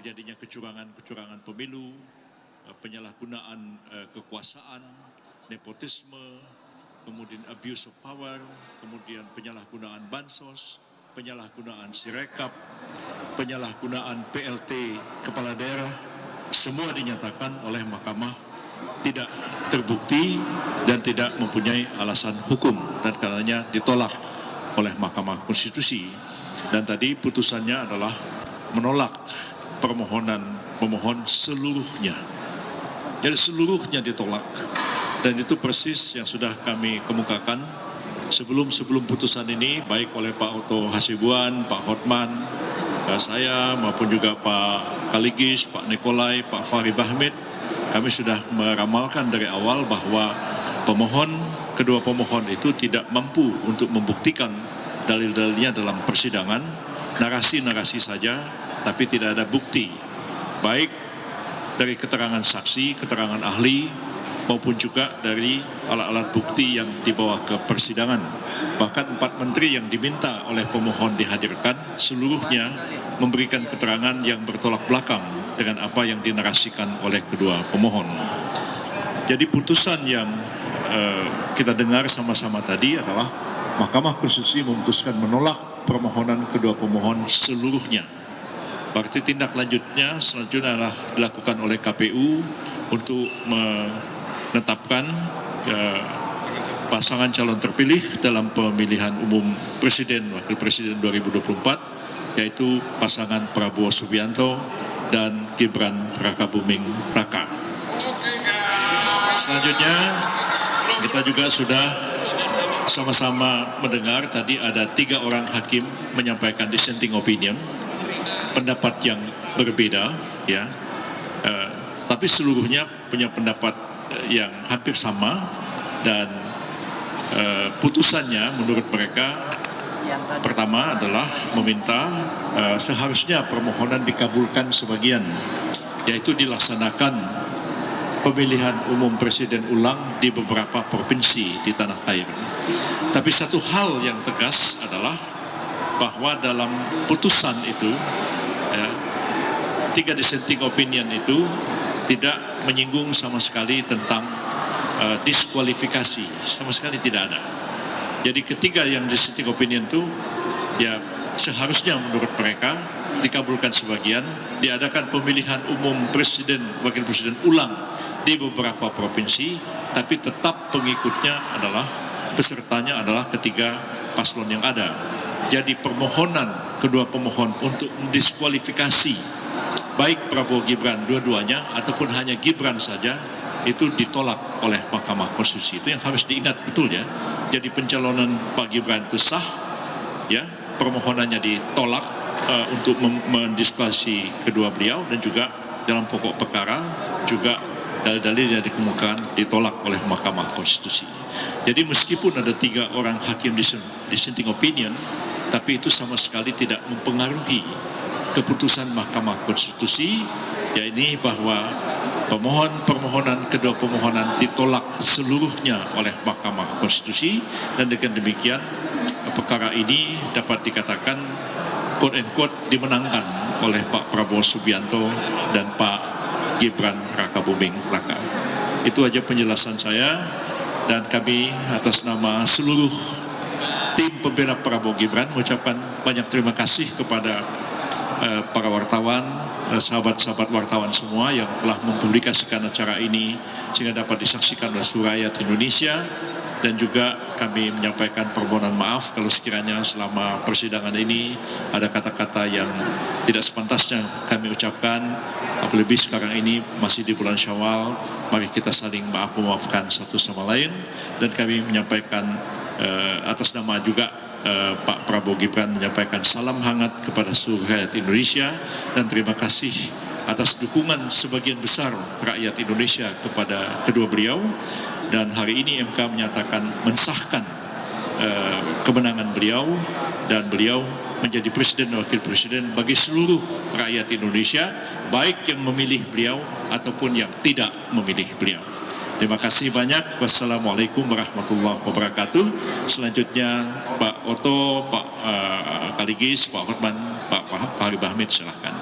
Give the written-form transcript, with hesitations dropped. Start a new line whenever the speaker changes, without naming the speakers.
terjadinya kecurangan pemilu, penyalahgunaan kekuasaan, nepotisme, kemudian abuse of power, kemudian penyalahgunaan bansos, penyalahgunaan sirekap, penyalahgunaan PLT kepala daerah, semua dinyatakan oleh Mahkamah tidak terbukti dan tidak mempunyai alasan hukum, dan karenanya ditolak oleh Mahkamah Konstitusi. Dan tadi putusannya adalah menolak permohonan pemohon seluruhnya. Jadi seluruhnya ditolak, dan itu persis yang sudah kami kemukakan sebelum putusan ini, baik oleh Pak Oto Hasibuan, Pak Hotman, saya maupun juga Pak Kaligis, Pak Nikolai, Pak Fahri Bahmid. Kami sudah meramalkan dari awal bahwa kedua pemohon itu tidak mampu untuk membuktikan dalil-dalilnya dalam persidangan, narasi-narasi saja, tapi tidak ada bukti, baik dari keterangan saksi, keterangan ahli, maupun juga dari alat-alat bukti yang dibawa ke persidangan. Bahkan 4 menteri yang diminta oleh pemohon dihadirkan, seluruhnya memberikan keterangan yang bertolak belakang dengan apa yang dinarasikan oleh kedua pemohon. Jadi putusan yang kita dengar sama-sama tadi adalah Mahkamah Konstitusi memutuskan menolak permohonan kedua pemohon seluruhnya. Berarti tindak lanjutnya selanjutnya adalah dilakukan oleh KPU untuk menetapkan pasangan calon terpilih dalam pemilihan umum Presiden Wakil Presiden 2024, yaitu pasangan Prabowo Subianto dan Gibran Rakabuming Raka. Selanjutnya kita juga sudah sama-sama mendengar tadi ada 3 orang hakim menyampaikan dissenting opinion, pendapat yang berbeda, ya, tapi seluruhnya punya pendapat yang hampir sama, dan putusannya menurut mereka pertama adalah meminta seharusnya permohonan dikabulkan sebagian, yaitu dilaksanakan pemilihan umum presiden ulang di beberapa provinsi di tanah air. Tapi satu hal yang tegas adalah bahwa dalam putusan itu, ya, 3 dissenting opinion itu tidak menyinggung sama sekali tentang diskualifikasi, sama sekali tidak ada. Jadi ketiga yang dissenting opinion itu, ya, seharusnya menurut mereka dikabulkan sebagian, diadakan pemilihan umum presiden, wakil presiden ulang di beberapa provinsi, tapi tetap pengikutnya adalah, pesertanya adalah ketiga paslon yang ada. Jadi permohonan kedua pemohon untuk mendiskualifikasi baik Prabowo Gibran dua-duanya ataupun hanya Gibran saja, itu ditolak oleh Mahkamah Konstitusi. Itu yang harus diingat betul, ya. Jadi pencalonan Pak Gibran itu sah, ya, permohonannya ditolak untuk mendiskualifikasi kedua beliau, dan juga dalam pokok perkara juga dalil-dalil yang dikemukakan ditolak oleh Mahkamah Konstitusi. Jadi meskipun ada 3 orang hakim dissenting opinion, tapi itu sama sekali tidak mempengaruhi keputusan Mahkamah Konstitusi, yakni bahwa permohonan kedua pemohonan ditolak seluruhnya oleh Mahkamah Konstitusi, dan dengan demikian perkara ini dapat dikatakan quote and quote dimenangkan oleh Pak Prabowo Subianto dan Pak Gibran Rakabuming Raka. Itu aja penjelasan saya, dan kami atas nama seluruh tim pembela Prabowo Gibran mengucapkan banyak terima kasih kepada para wartawan, sahabat-sahabat wartawan semua yang telah mempublikasikan acara ini sehingga dapat disaksikan oleh seluruh rakyat Indonesia. Dan juga kami menyampaikan permohonan maaf kalau sekiranya selama persidangan ini ada kata-kata yang tidak sepantasnya kami ucapkan. Apalagi sekarang ini masih di bulan Syawal, mari kita saling memaafkan satu sama lain. Dan kami menyampaikan atas nama juga Pak Prabowo Gibran menyampaikan salam hangat kepada seluruh rakyat Indonesia, dan terima kasih atas dukungan sebagian besar rakyat Indonesia kepada kedua beliau. Dan hari ini MK menyatakan mensahkan kemenangan beliau, dan beliau menjadi presiden dan wakil presiden bagi seluruh rakyat Indonesia, baik yang memilih beliau ataupun yang tidak memilih beliau. Terima kasih banyak. Wassalamualaikum warahmatullahi wabarakatuh. Selanjutnya Pak Oto, Pak Kaligis, Pak Hotman, Pak Fahri Bahmid, silakan.